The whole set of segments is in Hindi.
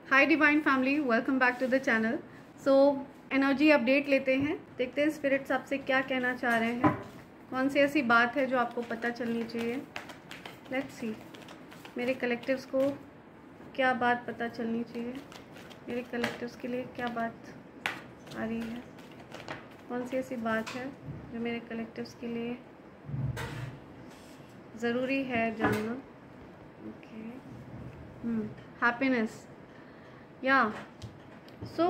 Hi divine family, welcome back to the channel. So energy update लेते हैं, देखते हैं स्पिरिट्स आपसे क्या कहना चाह रहे हैं, कौन सी ऐसी बात है जो आपको पता चलनी चाहिए। लेट्स सी मेरे कलेक्टिव्स को क्या बात पता चलनी चाहिए, मेरे कलेक्टिव्स के लिए क्या बात आ रही है, कौन सी ऐसी बात है जो मेरे कलेक्टिव्स के लिए ज़रूरी है जानना। ओके, हैप्पीनेस या सो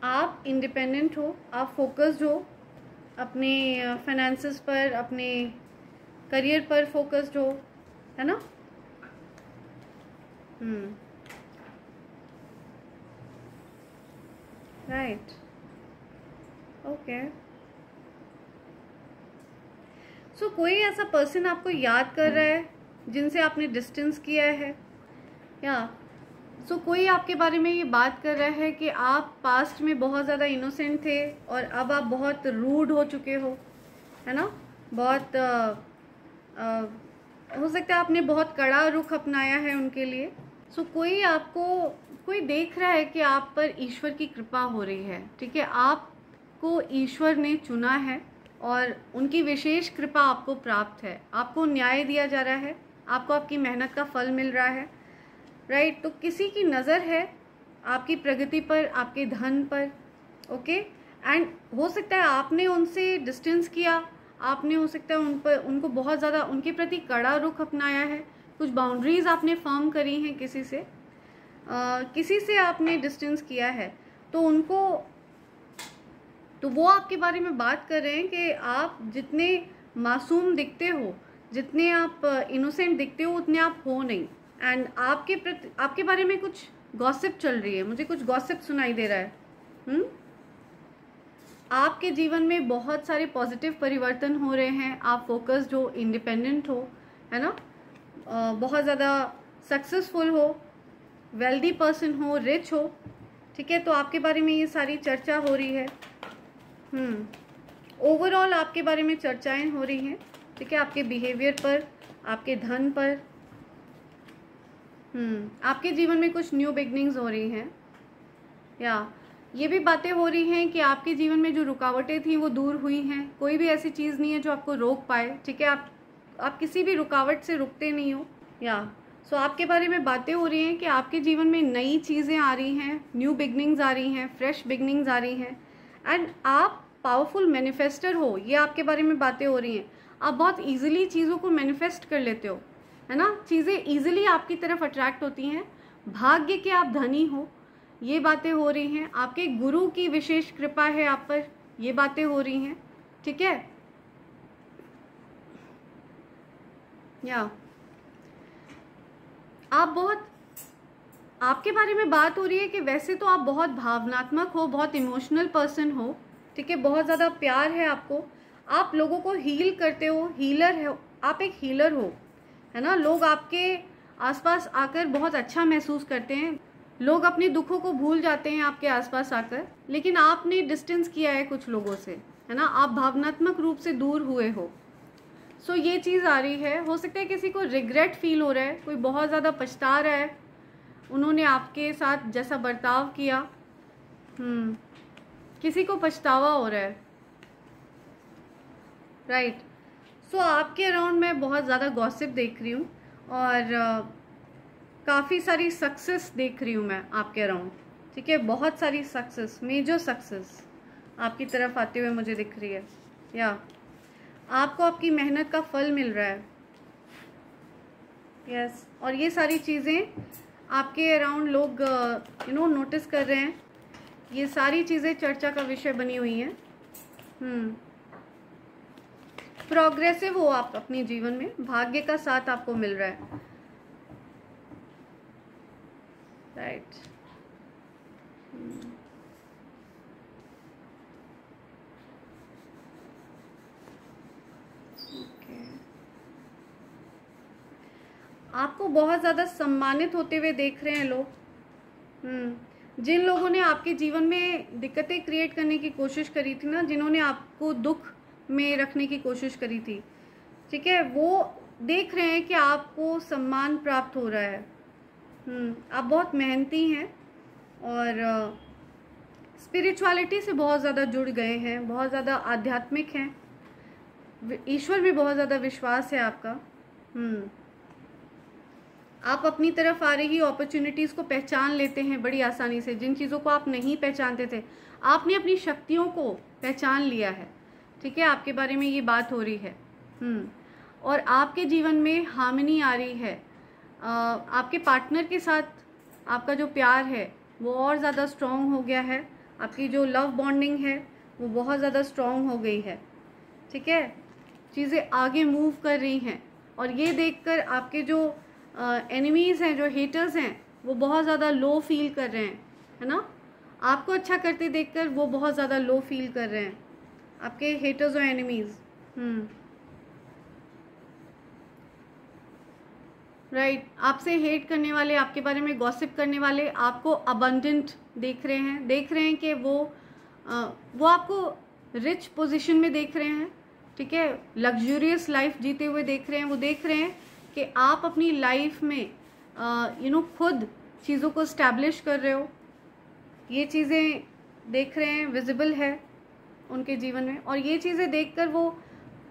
आप इंडिपेंडेंट हो, आप फोकस्ड हो, अपने फाइनेंसेस पर, अपने करियर पर फोकस्ड हो, है ना। Right, okay. सो कोई ऐसा पर्सन आपको याद कर रहा है जिनसे आपने डिस्टेंस किया है, या कोई आपके बारे में ये बात कर रहा है कि आप पास्ट में बहुत ज़्यादा इनोसेंट थे और अब आप बहुत रूड हो चुके हो, है ना। बहुत हो सकता है आपने बहुत कड़ा रुख अपनाया है उनके लिए। कोई देख रहा है कि आप पर ईश्वर की कृपा हो रही है, ठीक है। आपको ईश्वर ने चुना है और उनकी विशेष कृपा आपको प्राप्त है, आपको न्याय दिया जा रहा है, आपको आपकी मेहनत का फल मिल रहा है, राइट। तो किसी की नज़र है आपकी प्रगति पर, आपके धन पर, ओके। एंड हो सकता है आपने उनसे डिस्टेंस किया, आपने हो सकता है उनको बहुत ज़्यादा उनके प्रति कड़ा रुख अपनाया है, कुछ बाउंड्रीज आपने फर्म करी हैं किसी से आपने डिस्टेंस किया है। तो वो आपके बारे में बात कर रहे हैं कि आप जितने मासूम दिखते हो, जितने आप इनोसेंट दिखते हो, उतने आप हो नहीं। एंड आपके बारे में कुछ गॉसिप चल रही है, मुझे कुछ गॉसिप सुनाई दे रहा है। आपके जीवन में बहुत सारे पॉजिटिव परिवर्तन हो रहे हैं, आप फोकस्ड हो, इंडिपेंडेंट हो, है ना, बहुत ज़्यादा सक्सेसफुल हो, वेल्दी पर्सन हो, रिच हो, ठीक है। तो आपके बारे में ये सारी चर्चा हो रही है। ओवरऑल आपके बारे में चर्चाएं हो रही हैं, ठीक है, आपके बिहेवियर पर, आपके धन पर। आपके जीवन में कुछ न्यू बिगनिंग्स हो रही हैं, या ये भी बातें हो रही हैं कि आपके जीवन में जो रुकावटें थी वो दूर हुई हैं। कोई भी ऐसी चीज़ नहीं है जो आपको रोक पाए, ठीक है। आप किसी भी रुकावट से रुकते नहीं हो, या आपके बारे में बातें हो रही हैं कि आपके जीवन में नई चीज़ें आ रही हैं, न्यू बिगनिंग्स आ रही हैं, फ्रेश बिगनिंग्स आ रही हैं। एंड आप पावरफुल मैनिफेस्टर हो, ये आपके बारे में बातें हो रही हैं। आप बहुत ईजिली चीज़ों को मैनिफेस्ट कर लेते हो, है ना, चीज़ें ईजिली आपकी तरफ अट्रैक्ट होती हैं। भाग्य के आप धनी हो, ये बातें हो रही हैं। आपके गुरु की विशेष कृपा है आप पर, ये बातें हो रही हैं, ठीक है। या आपके बारे में बात हो रही है कि वैसे तो आप बहुत भावनात्मक हो, बहुत इमोशनल पर्सन हो, ठीक है, बहुत ज़्यादा प्यार है आपको, आप लोगों को हील करते हो, हीलर हो, आप एक हीलर हो, है ना। लोग आपके आसपास आकर बहुत अच्छा महसूस करते हैं, लोग अपने दुखों को भूल जाते हैं आपके आसपास आकर, लेकिन आपने डिस्टेंस किया है कुछ लोगों से, है ना, आप भावनात्मक रूप से दूर हुए हो। ये चीज़ आ रही है। हो सकता है किसी को रिग्रेट फील हो रहा है, कोई बहुत ज़्यादा पछता रहा है उन्होंने आपके साथ जैसा बर्ताव किया। किसी को पछतावा हो रहा है, राइट। आपके अराउंड मैं बहुत ज़्यादा गॉसिप देख रही हूँ और काफ़ी सारी सक्सेस देख रही हूँ मैं आपके अराउंड, ठीक है। बहुत सारी सक्सेस, मेजर सक्सेस आपकी तरफ आते हुए मुझे दिख रही है, या आपको आपकी मेहनत का फल मिल रहा है, यस। और ये सारी चीज़ें आपके अराउंड लोग नोटिस कर रहे हैं, ये सारी चीज़ें चर्चा का विषय बनी हुई हैं। प्रोग्रेसिव हो आप अपने जीवन में, भाग्य का साथ आपको मिल रहा है, राइट। आपको बहुत ज़्यादा सम्मानित होते हुए देख रहे हैं लोग। जिन लोगों ने आपके जीवन में दिक्कतें क्रिएट करने की कोशिश करी थी ना, जिन्होंने आपको दुख में रखने की कोशिश करी थी, ठीक है, वो देख रहे हैं कि आपको सम्मान प्राप्त हो रहा है। आप बहुत मेहनती हैं, और स्पिरिचुअलिटी से बहुत ज़्यादा जुड़ गए हैं, बहुत ज़्यादा आध्यात्मिक हैं, ईश्वर भी बहुत ज़्यादा विश्वास है आपका। आप अपनी तरफ आ रही अपॉर्चुनिटीज़ को पहचान लेते हैं बड़ी आसानी से। जिन चीज़ों को आप नहीं पहचानते थे, आपने अपनी शक्तियों को पहचान लिया है, ठीक है, आपके बारे में ये बात हो रही है। और आपके जीवन में हार्मनी आ रही है। आपके पार्टनर के साथ आपका जो प्यार है वो और ज़्यादा स्ट्रॉन्ग हो गया है। आपकी जो लव बॉन्डिंग है वो बहुत ज़्यादा स्ट्रॉन्ग हो गई है, ठीक है। चीज़ें आगे मूव कर रही हैं, और ये देखकर आपके जो एनिमीज़ हैं, जो हेटर्स हैं, वो बहुत ज़्यादा लो फील कर रहे हैं, है ना। आपको अच्छा करते देखकर वो बहुत ज़्यादा लो फील कर रहे हैं, आपके हेटर्स और एनिमीज़। राइट, आपसे हेट करने वाले, आपके बारे में गॉसिप करने वाले आपको अबंडेंट देख रहे हैं कि वो आपको रिच पोजीशन में देख रहे हैं, ठीक है, लग्जूरियस लाइफ जीते हुए देख रहे हैं। वो देख रहे हैं कि आप अपनी लाइफ में खुद चीज़ों को स्टैब्लिश कर रहे हो। ये चीज़ें देख रहे हैं, विजिबल है उनके जीवन में। और ये चीज़ें देखकर वो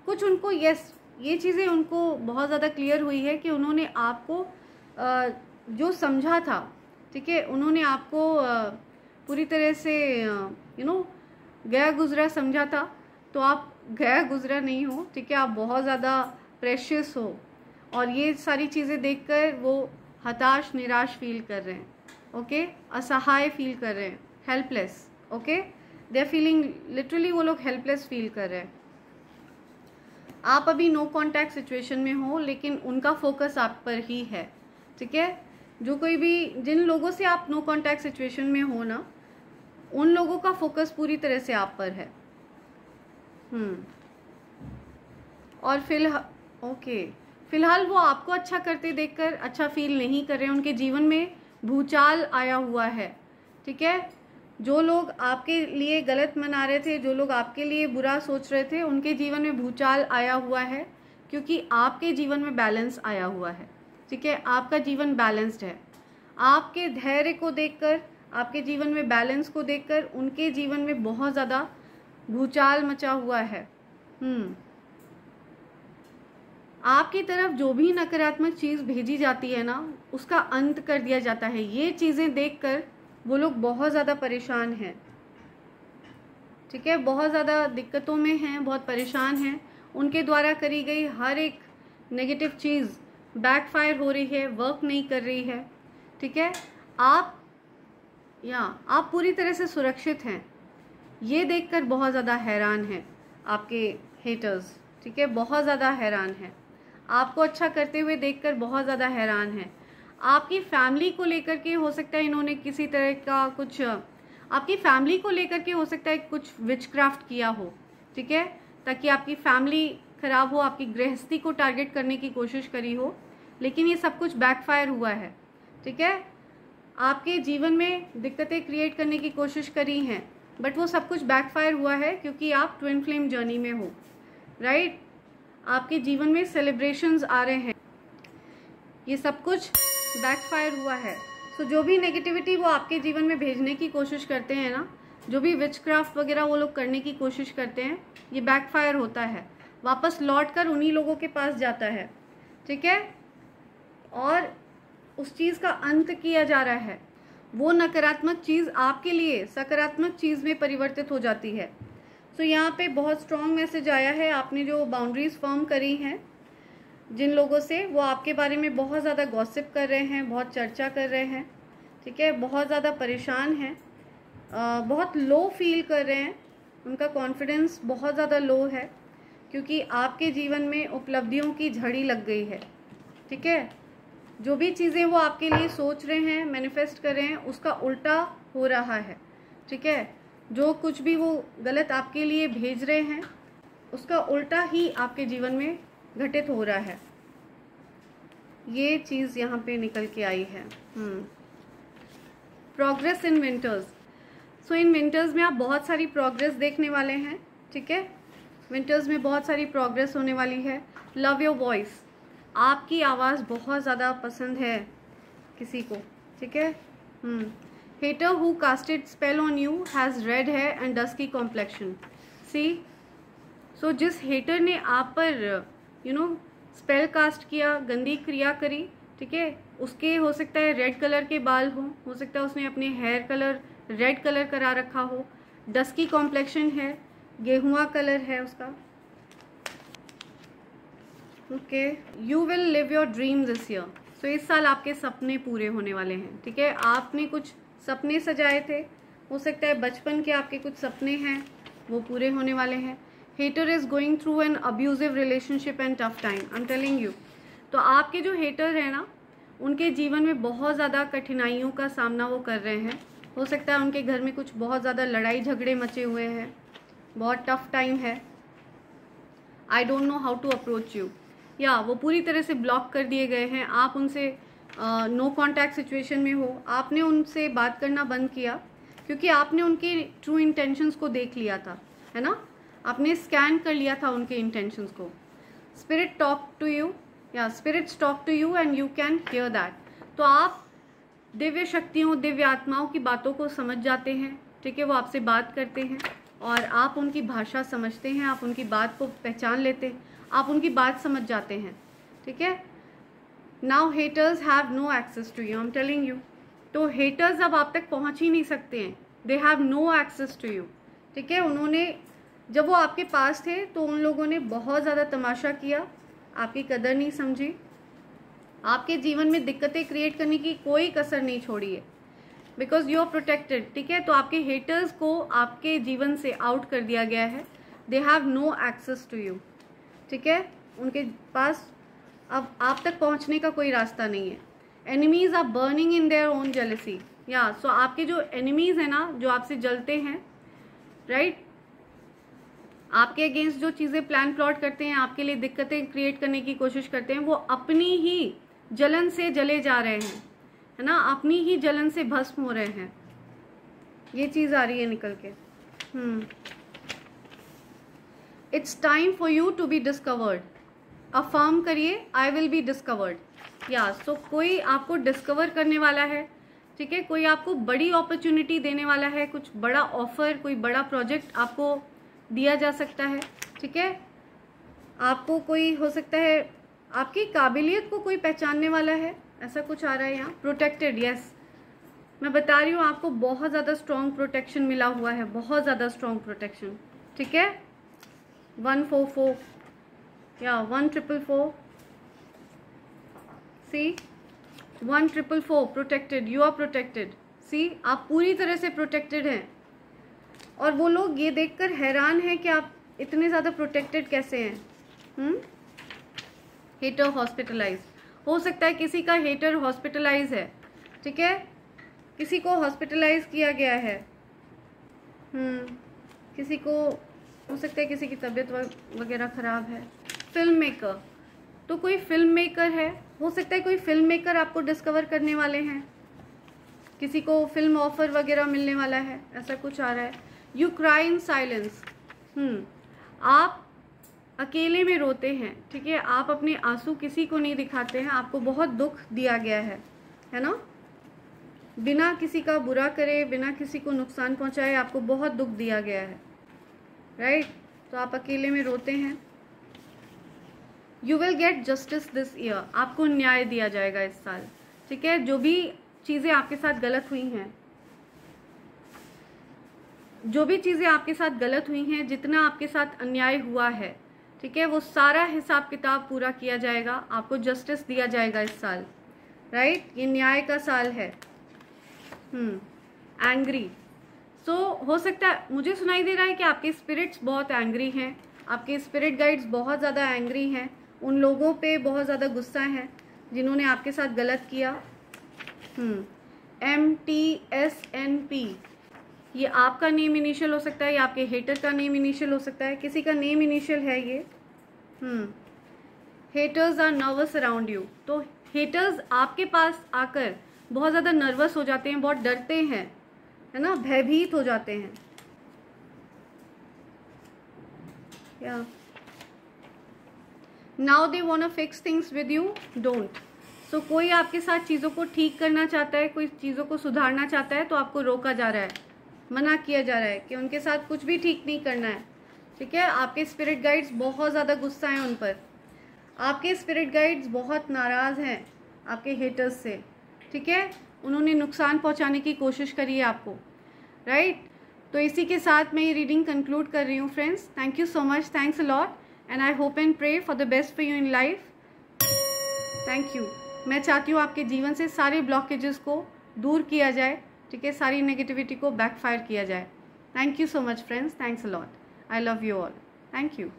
कुछ उनको ये चीज़ें उनको बहुत ज़्यादा क्लियर हुई है कि उन्होंने आपको जो समझा था, ठीक है, उन्होंने आपको पूरी तरह से गया गुजरा समझा था, तो आप गया गुजरा नहीं हो, ठीक है, आप बहुत ज़्यादा प्रेशियस हो। और ये सारी चीज़ें देखकर वो हताश, निराश फील कर रहे हैं, ओके, असहाय फील कर रहे हैं, helpless, okay, they are feeling literally, वो लोग हेल्पलेस फील कर रहे हैं। आप अभी नो कॉन्टैक्ट सिचुएशन में हो, लेकिन उनका फोकस आप पर ही है, ठीक है। जो कोई भी, जिन लोगों से आप नो कॉन्टैक्ट सिचुएशन में हो ना, उन लोगों का फोकस पूरी तरह से आप पर है। और फिलहाल वो आपको अच्छा करते देखकर अच्छा फील नहीं कर रहे। उनके जीवन में भूचाल आया हुआ है, ठीक है। जो लोग आपके लिए गलत मना रहे थे, जो लोग आपके लिए बुरा सोच रहे थे, उनके जीवन में भूचाल आया हुआ है, क्योंकि आपके जीवन में बैलेंस आया हुआ है, ठीक है। आपका जीवन बैलेंस्ड है। आपके धैर्य को देखकर, आपके जीवन में बैलेंस को देखकर उनके जीवन में बहुत ज़्यादा भूचाल मचा हुआ है। आपकी तरफ जो भी नकारात्मक चीज़ भेजी जाती है ना, उसका अंत कर दिया जाता है। ये चीज़ें देखकर वो लोग बहुत ज़्यादा परेशान हैं, ठीक है, बहुत ज़्यादा दिक्कतों में हैं, बहुत परेशान हैं। उनके द्वारा करी गई हर एक नेगेटिव चीज़ बैकफायर हो रही है, वर्क नहीं कर रही है, ठीक है। आप पूरी तरह से सुरक्षित हैं, ये देखकर बहुत ज़्यादा हैरान हैं आपके हेटर्स, ठीक है, बहुत ज़्यादा हैरान हैं। आपको अच्छा करते हुए देखकर बहुत ज़्यादा हैरान हैं। आपकी फैमिली को लेकर के हो सकता है इन्होंने किसी तरह का कुछ, आपकी फैमिली को लेकर के हो सकता है कुछ विचक्राफ्ट किया हो, ठीक है, ताकि आपकी फैमिली खराब हो, आपकी गृहस्थी को टारगेट करने की कोशिश करी हो, लेकिन ये सब कुछ बैकफायर हुआ है, ठीक है। आपके जीवन में दिक्कतें क्रिएट करने की कोशिश करी हैं, बट वो सब कुछ बैकफायर हुआ है, क्योंकि आप ट्विन फ्लेम जर्नी में हो, राइट। आपके जीवन में सेलिब्रेशंस आ रहे हैं, ये सब कुछ बैकफायर हुआ है। सो जो भी नेगेटिविटी वो आपके जीवन में भेजने की कोशिश करते हैं ना, जो भी विचक्राफ्ट वगैरह वो लोग करने की कोशिश करते हैं, ये बैकफायर होता है, वापस लौट कर उन्हीं लोगों के पास जाता है, ठीक है। और उस चीज़ का अंत किया जा रहा है। वो नकारात्मक चीज़ आपके लिए सकारात्मक चीज़ में परिवर्तित हो जाती है। सो यहाँ पे बहुत स्ट्रॉन्ग मैसेज आया है। आपने जो बाउंड्रीज फॉर्म करी हैं जिन लोगों से, वो आपके बारे में बहुत ज़्यादा गॉसिप कर रहे हैं, बहुत चर्चा कर रहे हैं, ठीक है, बहुत ज़्यादा परेशान हैं, बहुत लो फील कर रहे हैं, उनका कॉन्फिडेंस बहुत ज़्यादा लो है, क्योंकि आपके जीवन में उपलब्धियों की झड़ी लग गई है, ठीक है। जो भी चीज़ें वो आपके लिए सोच रहे हैं, मैनिफेस्ट कर रहे हैं, उसका उल्टा हो रहा है, ठीक है। जो कुछ भी वो गलत आपके लिए भेज रहे हैं, उसका उल्टा ही आपके जीवन में घटित हो रहा है। ये चीज़ यहाँ पे निकल के आई है। Progress in winters. So in winters में आप बहुत सारी प्रोग्रेस देखने वाले हैं, ठीक है। विंटर्स में बहुत सारी प्रोग्रेस होने वाली है। Love your voice. आपकी आवाज़ बहुत ज़्यादा पसंद है किसी को, ठीक है। Hater who casted spell on you has red hair and dusky complexion. See, so जिस hater ने आप पर स्पेल कास्ट किया, गंदी क्रिया करी, ठीक है, उसके हो सकता है रेड कलर के बाल हो सकता है उसने अपने हेयर कलर रेड कलर करा रखा हो, डस्की कॉम्प्लेक्शन है, गेहुआ कलर है उसका। Okay, you will live your dream this year. So इस साल आपके सपने पूरे होने वाले हैं, ठीक है। आपने कुछ सपने सजाए थे, हो सकता है बचपन के आपके कुछ सपने हैं वो पूरे होने वाले हैं। Hater is going through an abusive relationship and tough time, I am telling you. तो आपके जो हेटर है ना, उनके जीवन में बहुत ज़्यादा कठिनाइयों का सामना वो कर रहे हैं। हो सकता है उनके घर में कुछ बहुत ज़्यादा लड़ाई झगड़े मचे हुए हैं, बहुत टफ टाइम है। I don't know how to approach you, या वो पूरी तरह से ब्लॉक कर दिए गए हैं। आप उनसे नो कॉन्टैक्ट सिचुएशन में हो, आपने उनसे बात करना बंद किया क्योंकि आपने उनके ट्रू इंटेंशंस को देख लिया था, है ना, आपने स्कैन कर लिया था उनके इंटेंशंस को। स्पिरिट टॉक टू यू, या spirits talk to you and you can hear that. तो आप दिव्य शक्तियों, दिव्य आत्माओं की बातों को समझ जाते हैं, ठीक है। वो आपसे बात करते हैं और आप उनकी भाषा समझते हैं, आप उनकी बात को पहचान लेते हैं, आप उनकी बात समझ जाते हैं, ठीक है। Now haters have no access to you, I am telling you. तो हेटर्स अब आप तक पहुंच ही नहीं सकते हैं, they have no access to you, ठीक है। उन्होंने जब वो आपके पास थे तो उन लोगों ने बहुत ज़्यादा तमाशा किया, आपकी कदर नहीं समझी, आपके जीवन में दिक्कतें क्रिएट करने की कोई कसर नहीं छोड़ी है, बिकॉज यू आर प्रोटेक्टेड, ठीक है। तो आपके हेटर्स को आपके जीवन से आउट कर दिया गया है, they have no access to you, ठीक है। उनके पास अब आप तक पहुंचने का कोई रास्ता नहीं है। Enemies are burning in their own jealousy, या सो आपके जो एनिमीज हैं ना, जो आपसे जलते हैं, राइट, आपके अगेंस्ट जो चीज़ें प्लान प्लॉट करते हैं, आपके लिए दिक्कतें क्रिएट करने की कोशिश करते हैं, वो अपनी ही जलन से जले जा रहे हैं, है ना, अपनी ही जलन से भस्म हो रहे हैं। ये चीज़ आ रही है निकल के। It's time for you to be discovered. Affirm करिए, आई विल बी डिस्कवर्ड, या सो कोई आपको डिस्कवर करने वाला है, ठीक है। कोई आपको बड़ी अपॉर्चुनिटी देने वाला है, कुछ बड़ा ऑफर, कोई बड़ा प्रोजेक्ट आपको दिया जा सकता है, ठीक है। आपको कोई हो सकता है आपकी काबिलियत को कोई पहचानने वाला है, ऐसा कुछ आ रहा है यहाँ। प्रोटेक्टेड, यस, मैं बता रही हूँ आपको बहुत ज़्यादा स्ट्रॉन्ग प्रोटेक्शन मिला हुआ है, बहुत ज़्यादा स्ट्रॉन्ग प्रोटेक्शन, ठीक है। 144 या 1444, सी 1444 प्रोटेक्टेड, यू आर प्रोटेक्टेड। सी आप पूरी तरह से प्रोटेक्टेड हैं, और वो लोग ये देखकर हैरान हैं कि आप इतने ज़्यादा प्रोटेक्टेड कैसे हैं। हेटर हॉस्पिटलाइज, हो सकता है किसी का हेटर हॉस्पिटलाइज है, ठीक है, किसी को हॉस्पिटलाइज किया गया है, किसी को हो सकता है किसी की तबीयत वगैरह ख़राब है। फिल्म मेकर, तो कोई फिल्म मेकर है, हो सकता है कोई फिल्म मेकर आपको डिस्कवर करने वाले हैं, किसी को फिल्म ऑफर वगैरह मिलने वाला है, ऐसा कुछ आ रहा है। यू क्राई इन साइलेंस, आप अकेले में रोते हैं, ठीक है, आप अपने आंसू किसी को नहीं दिखाते हैं, आपको बहुत दुख दिया गया है ना, बिना किसी का बुरा करे, बिना किसी को नुकसान पहुंचाए, आपको बहुत दुख दिया गया है, राइट। तो आप अकेले में रोते हैं। You will get justice this year, आपको न्याय दिया जाएगा इस साल, ठीक है। जो भी चीज़ें आपके साथ गलत हुई हैं, जो भी चीज़ें आपके साथ गलत हुई हैं, जितना आपके साथ अन्याय हुआ है, ठीक है, वो सारा हिसाब किताब पूरा किया जाएगा, आपको जस्टिस दिया जाएगा इस साल, राइट। ये न्याय का साल है। एंग्री, सो हो सकता है, मुझे सुनाई दे रहा है कि आपके स्पिरिट्स बहुत एंग्री हैं, आपके स्पिरिट गाइड्स बहुत ज़्यादा एंग्री हैं, उन लोगों पे बहुत ज़्यादा गुस्सा है जिन्होंने आपके साथ गलत किया। MTSNP, ये आपका नेम इनिशियल हो सकता है, या आपके हेटर का नेम इनिशियल हो सकता है, किसी का नेम इनिशियल है ये। Haters are nervous around you, तो हेटर्स आपके पास आकर बहुत ज़्यादा नर्वस हो जाते हैं, बहुत डरते हैं, है ना, भयभीत हो जाते हैं। Now they want to fix things with you, don't. So so कोई आपके साथ चीज़ों को ठीक करना चाहता है, कोई चीज़ों को सुधारना चाहता है, तो आपको रोका जा रहा है, मना किया जा रहा है कि उनके साथ कुछ भी ठीक नहीं करना है। ठीक है, आपके स्पिरिट गाइड्स बहुत ज़्यादा गुस्सा हैं उन पर, आपके स्पिरिट गाइड्स बहुत नाराज़ हैं आपके हेटर्स से। ठीक है, उन्होंने नुकसान पहुंचाने की कोशिश करी है आपको, राइट। तो इसी के साथ मैं ये रीडिंग कंक्लूड कर रही हूँ friends. Thank you so much, thanks a lot, and I hope and pray for the best for you in life. Thank you. मैं चाहती हूँ आपके जीवन से सारे ब्लॉकेजेस को दूर किया जाए, ठीक है, सारी नेगेटिविटी को बैकफायर किया जाए। Thank you so much friends, thanks a lot, I love you all, thank you.